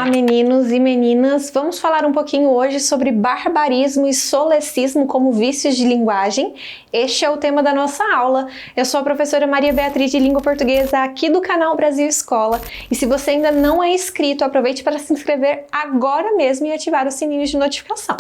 Olá, meninos e meninas! Vamos falar um pouquinho hoje sobre barbarismo e solecismo como vícios de linguagem. Este é o tema da nossa aula. Eu sou a professora Maria Beatriz de Língua Portuguesa aqui do canal Brasil Escola. E se você ainda não é inscrito, aproveite para se inscrever agora mesmo e ativar o sininho de notificação.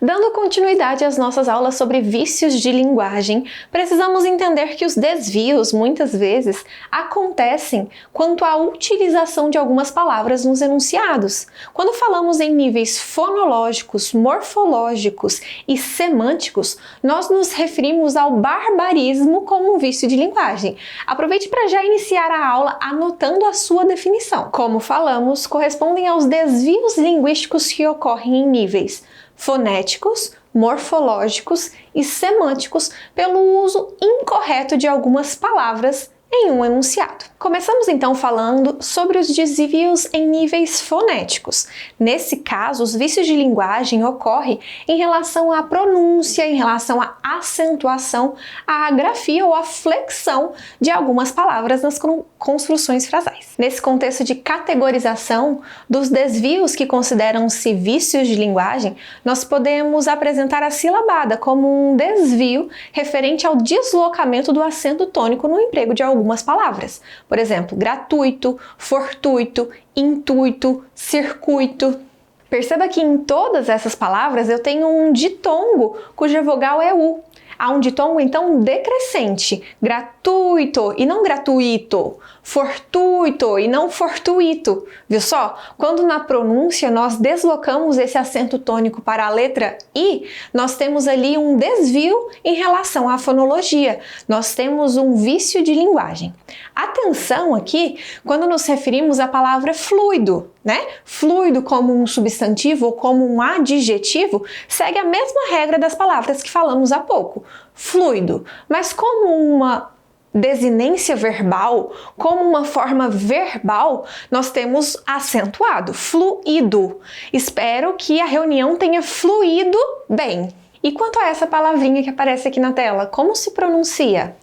Dando continuidade às nossas aulas sobre vícios de linguagem, precisamos entender que os desvios, muitas vezes, acontecem quanto à utilização de algumas palavras nos enunciados. Quando falamos em níveis fonológicos, morfológicos e semânticos, nós nos referimos ao barbarismo como um vício de linguagem. Aproveite para já iniciar a aula anotando a sua definição. Como falamos, correspondem aos desvios linguísticos que ocorrem em níveis fonéticos, morfológicos e semânticos pelo uso incorreto de algumas palavras em um enunciado. Começamos então falando sobre os desvios em níveis fonéticos. Nesse caso, os vícios de linguagem ocorrem em relação à pronúncia, em relação à acentuação, à grafia ou à flexão de algumas palavras nas construções frasais. Nesse contexto de categorização dos desvios que consideram-se vícios de linguagem, nós podemos apresentar a silabada como um desvio referente ao deslocamento do acento tônico no emprego de algumas palavras. Por exemplo, gratuito, fortuito, intuito, circuito. Perceba que em todas essas palavras eu tenho um ditongo cuja vogal é U. Há um ditongo, então, decrescente, gratuito e não gratuito, fortuito e não fortuito. Viu só? Quando na pronúncia nós deslocamos esse acento tônico para a letra I, nós temos ali um desvio em relação à fonologia. Nós temos um vício de linguagem. Atenção aqui quando nos referimos à palavra fluido, né? Fluido como um substantivo ou como um adjetivo segue a mesma regra das palavras que falamos há pouco. Fluido, mas como uma desinência verbal, como uma forma verbal, nós temos acentuado, fluido. Espero que a reunião tenha fluído bem. E quanto a essa palavrinha que aparece aqui na tela, como se pronuncia?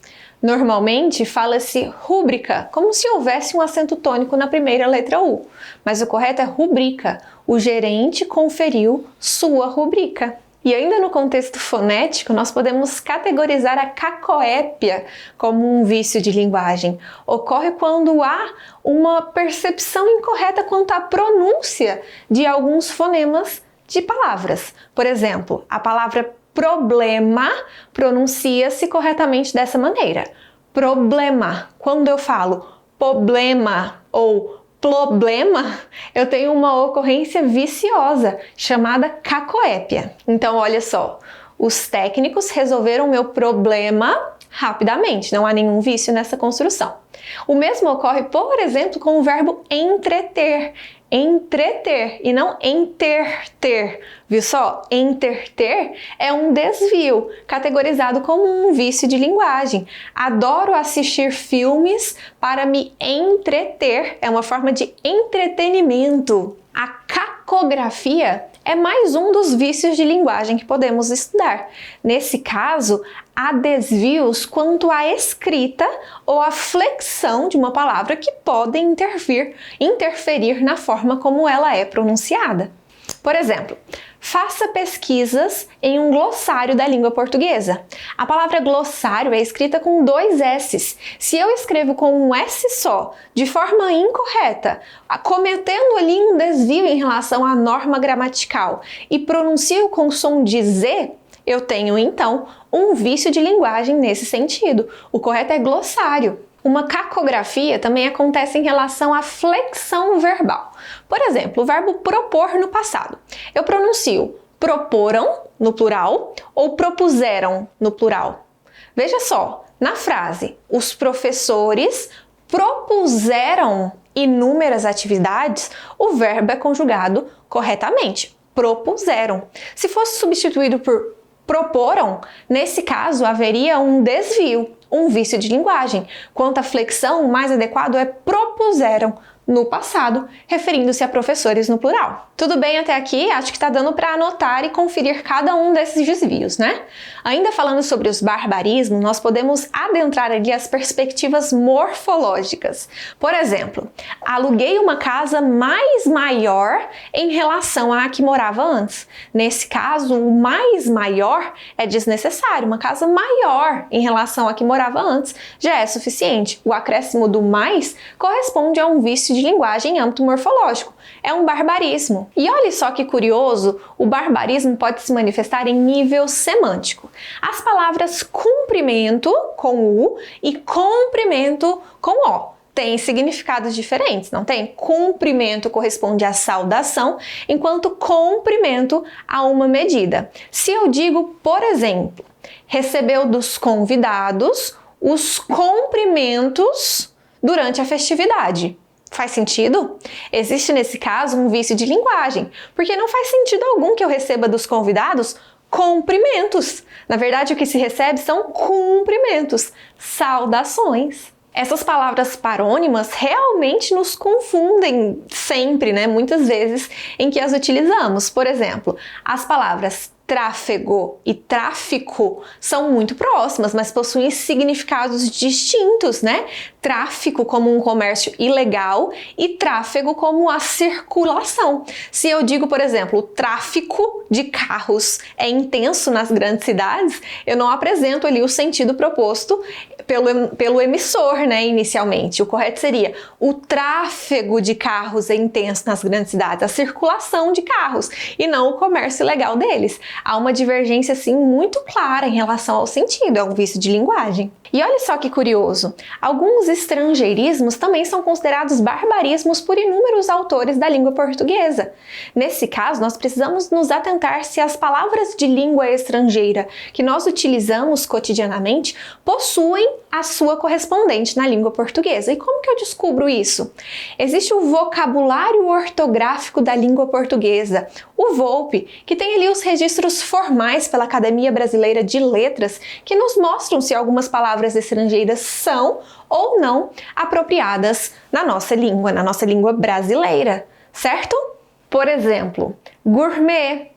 Normalmente fala-se rúbrica, como se houvesse um acento tônico na primeira letra U, mas o correto é rubrica. O gerente conferiu sua rubrica. E ainda no contexto fonético, nós podemos categorizar a cacoépia como um vício de linguagem. Ocorre quando há uma percepção incorreta quanto à pronúncia de alguns fonemas de palavras. Por exemplo, a palavra problema pronuncia-se corretamente dessa maneira. Problema. Quando eu falo problema ou problema, eu tenho uma ocorrência viciosa chamada cacoépia. Então, olha só, os técnicos resolveram meu problema rapidamente, não há nenhum vício nessa construção. O mesmo ocorre, por exemplo, com o verbo entreter. Entreter e não enterter. Viu só? Enterter é um desvio, categorizado como um vício de linguagem. Adoro assistir filmes para me entreter. É uma forma de entretenimento. A cacografia é mais um dos vícios de linguagem que podemos estudar. Nesse caso, há desvios quanto à escrita ou à flexão de uma palavra que podem interferir na forma como ela é pronunciada. Por exemplo, faça pesquisas em um glossário da língua portuguesa. A palavra glossário é escrita com 2 S's. Se eu escrevo com um S só, de forma incorreta, cometendo ali um desvio em relação à norma gramatical e pronuncio com som de Z, eu tenho então um vício de linguagem nesse sentido. O correto é glossário. Uma cacografia também acontece em relação à flexão verbal. Por exemplo, o verbo propor no passado. Eu pronuncio proporam no plural ou propuseram no plural. Veja só, na frase, os professores propuseram inúmeras atividades, o verbo é conjugado corretamente. Propuseram. Se fosse substituído por proporam, nesse caso haveria um desvio, um vício de linguagem. Quanto à flexão, o mais adequado é propuseram no passado, referindo-se a professores no plural. Tudo bem até aqui? Acho que está dando para anotar e conferir cada um desses desvios, né? Ainda falando sobre os barbarismos, nós podemos adentrar ali as perspectivas morfológicas. Por exemplo, aluguei uma casa mais maior em relação à que morava antes. Nesse caso, o mais maior é desnecessário. Uma casa maior em relação à que morava antes já é suficiente. O acréscimo do mais corresponde a um vício de linguagem em âmbito morfológico. É um barbarismo. E olha só que curioso, o barbarismo pode se manifestar em nível semântico. As palavras cumprimento com U e comprimento com O têm significados diferentes, não tem? Cumprimento corresponde à saudação, enquanto comprimento a uma medida. Se eu digo, por exemplo, recebeu dos convidados os cumprimentos durante a festividade. Faz sentido? Existe nesse caso um vício de linguagem, porque não faz sentido algum que eu receba dos convidados cumprimentos. Na verdade, o que se recebe são cumprimentos, saudações. Essas palavras parônimas realmente nos confundem sempre, né? Muitas vezes em que as utilizamos. Por exemplo, as palavras tráfego e tráfico são muito próximas, mas possuem significados distintos, né? Tráfico como um comércio ilegal e tráfego como a circulação. Se eu digo, por exemplo, o tráfico de carros é intenso nas grandes cidades, eu não apresento ali o sentido proposto pelo emissor, né, inicialmente. O correto seria: o tráfego de carros é intenso nas grandes cidades, a circulação de carros, e não o comércio ilegal deles. Há uma divergência, assim, muito clara em relação ao sentido, é um vício de linguagem. E olha só que curioso, alguns estrangeirismos também são considerados barbarismos por inúmeros autores da língua portuguesa. Nesse caso, nós precisamos nos atentar se as palavras de língua estrangeira que nós utilizamos cotidianamente possuem a sua correspondente na língua portuguesa. E como que eu descubro isso? Existe o vocabulário ortográfico da língua portuguesa, o VOLP, que tem ali os registros formais pela Academia Brasileira de Letras, que nos mostram se algumas palavras estrangeiras são ou não apropriadas na nossa língua brasileira, certo? Por exemplo, gourmet,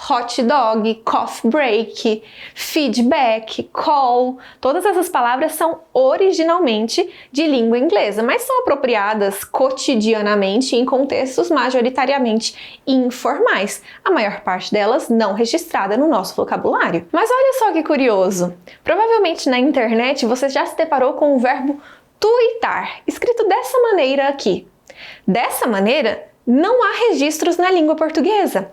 hot dog, coffee break, feedback, call, todas essas palavras são originalmente de língua inglesa, mas são apropriadas cotidianamente em contextos majoritariamente informais, a maior parte delas não registrada no nosso vocabulário. Mas olha só que curioso, provavelmente na internet você já se deparou com o verbo tuitar, escrito dessa maneira aqui. Dessa maneira, não há registros na língua portuguesa.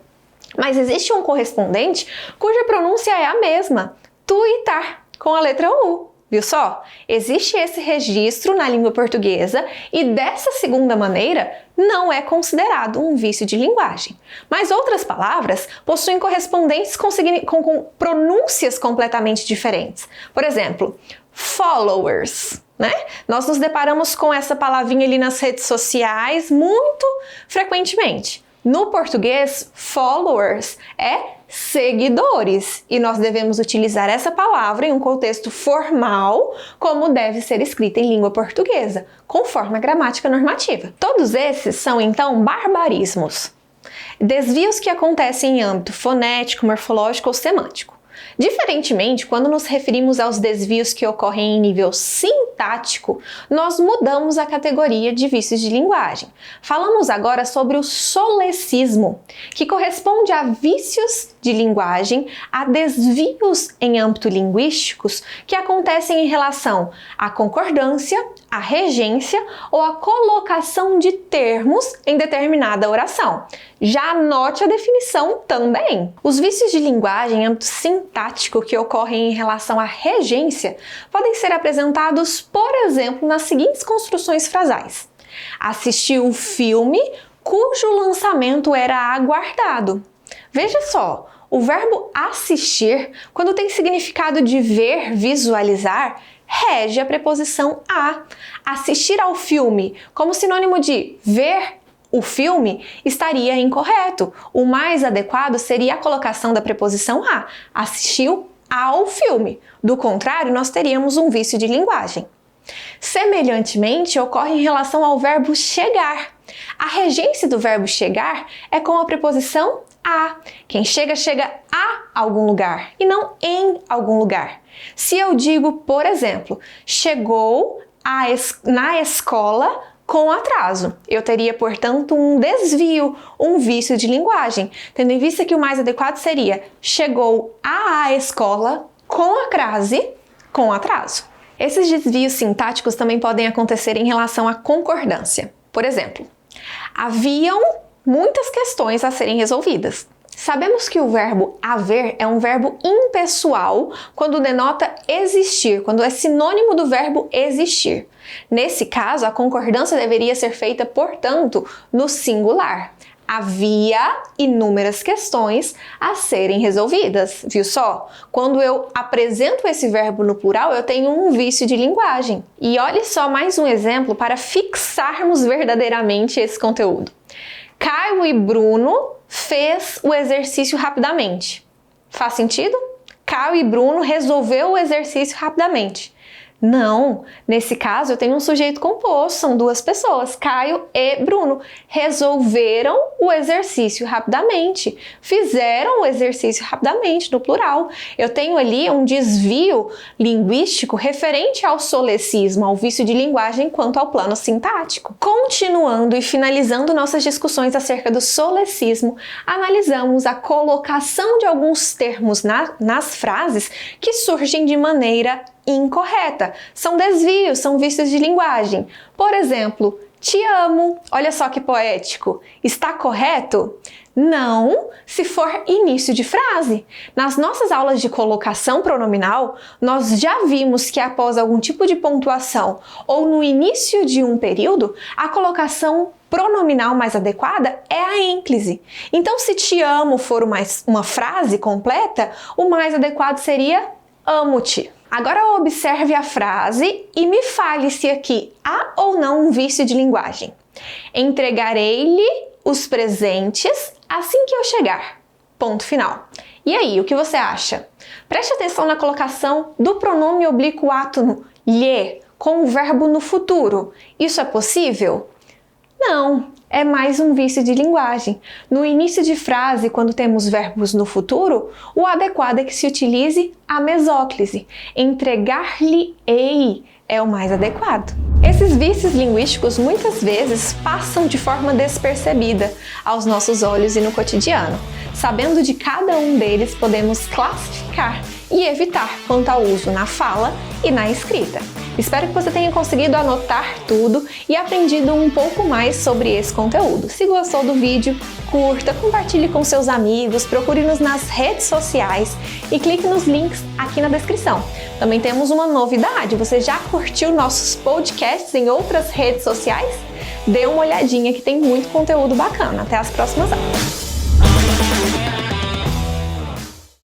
Mas existe um correspondente cuja pronúncia é a mesma, tuitar, com a letra U. Viu só? Existe esse registro na língua portuguesa e dessa segunda maneira não é considerado um vício de linguagem. Mas outras palavras possuem correspondentes com pronúncias completamente diferentes. Por exemplo, followers, né? Nós nos deparamos com essa palavrinha ali nas redes sociais muito frequentemente. No português, followers é seguidores e nós devemos utilizar essa palavra em um contexto formal, como deve ser escrita em língua portuguesa, conforme a gramática normativa. Todos esses são, então, barbarismos, desvios que acontecem em âmbito fonético, morfológico ou semântico. Diferentemente, quando nos referimos aos desvios que ocorrem em nível sintático, nós mudamos a categoria de vícios de linguagem. Falamos agora sobre o solecismo, que corresponde a vícios de linguagem, a desvios em âmbito linguísticos que acontecem em relação à concordância, à regência ou à colocação de termos em determinada oração. Já anote a definição também. Os vícios de linguagem em âmbito sintático que ocorrem em relação à regência podem ser apresentados, por exemplo, nas seguintes construções frasais. Assisti o filme cujo lançamento era aguardado. Veja só, o verbo assistir, quando tem significado de ver, visualizar, rege a preposição a. Assistir ao filme, como sinônimo de ver o filme, estaria incorreto. O mais adequado seria a colocação da preposição a. Assistiu ao filme. Do contrário, nós teríamos um vício de linguagem. Semelhantemente, ocorre em relação ao verbo chegar. A regência do verbo chegar é com a preposição a. Quem chega, chega a algum lugar e não em algum lugar. Se eu digo, por exemplo, chegou na escola com atraso, eu teria, portanto, um desvio, um vício de linguagem, tendo em vista que o mais adequado seria chegou à escola com atraso. Esses desvios sintáticos também podem acontecer em relação à concordância. Por exemplo, haviam muitas questões a serem resolvidas. Sabemos que o verbo haver é um verbo impessoal quando denota existir, quando é sinônimo do verbo existir. Nesse caso, a concordância deveria ser feita, portanto, no singular. Havia inúmeras questões a serem resolvidas, viu só? Quando eu apresento esse verbo no plural, eu tenho um vício de linguagem. E olhe só mais um exemplo para fixarmos verdadeiramente esse conteúdo. Caio e Bruno fez o exercício rapidamente. Faz sentido? Caio e Bruno resolveu o exercício rapidamente. Não, nesse caso eu tenho um sujeito composto, são duas pessoas, Caio e Bruno, resolveram o exercício rapidamente, fizeram o exercício rapidamente, no plural. Eu tenho ali um desvio linguístico referente ao solecismo, ao vício de linguagem quanto ao plano sintático. Continuando e finalizando nossas discussões acerca do solecismo, analisamos a colocação de alguns termos nas frases que surgem de maneira incorreta. São desvios, são vícios de linguagem. Por exemplo, te amo. Olha só que poético. Está correto? Não, se for início de frase. Nas nossas aulas de colocação pronominal, nós já vimos que após algum tipo de pontuação ou no início de um período, a colocação pronominal mais adequada é a ênclise. Então, se te amo for uma frase completa, o mais adequado seria amo-te. Agora observe a frase e me fale se aqui há ou não um vício de linguagem. Entregarei-lhe os presentes assim que eu chegar. Ponto final. E aí, o que você acha? Preste atenção na colocação do pronome oblíquo átono lhe com o verbo no futuro. Isso é possível? Não, é mais um vício de linguagem. No início de frase, quando temos verbos no futuro, o adequado é que se utilize a mesóclise. Entregar-lhe-ei é o mais adequado. Esses vícios linguísticos muitas vezes passam de forma despercebida aos nossos olhos e no cotidiano. Sabendo de cada um deles, podemos classificar e evitar quanto ao uso na fala e na escrita. Espero que você tenha conseguido anotar tudo e aprendido um pouco mais sobre esse conteúdo. Se gostou do vídeo, curta, compartilhe com seus amigos, procure-nos nas redes sociais e clique nos links aqui na descrição. Também temos uma novidade, você já curtiu nossos podcasts em outras redes sociais? Dê uma olhadinha que tem muito conteúdo bacana. Até as próximas aulas!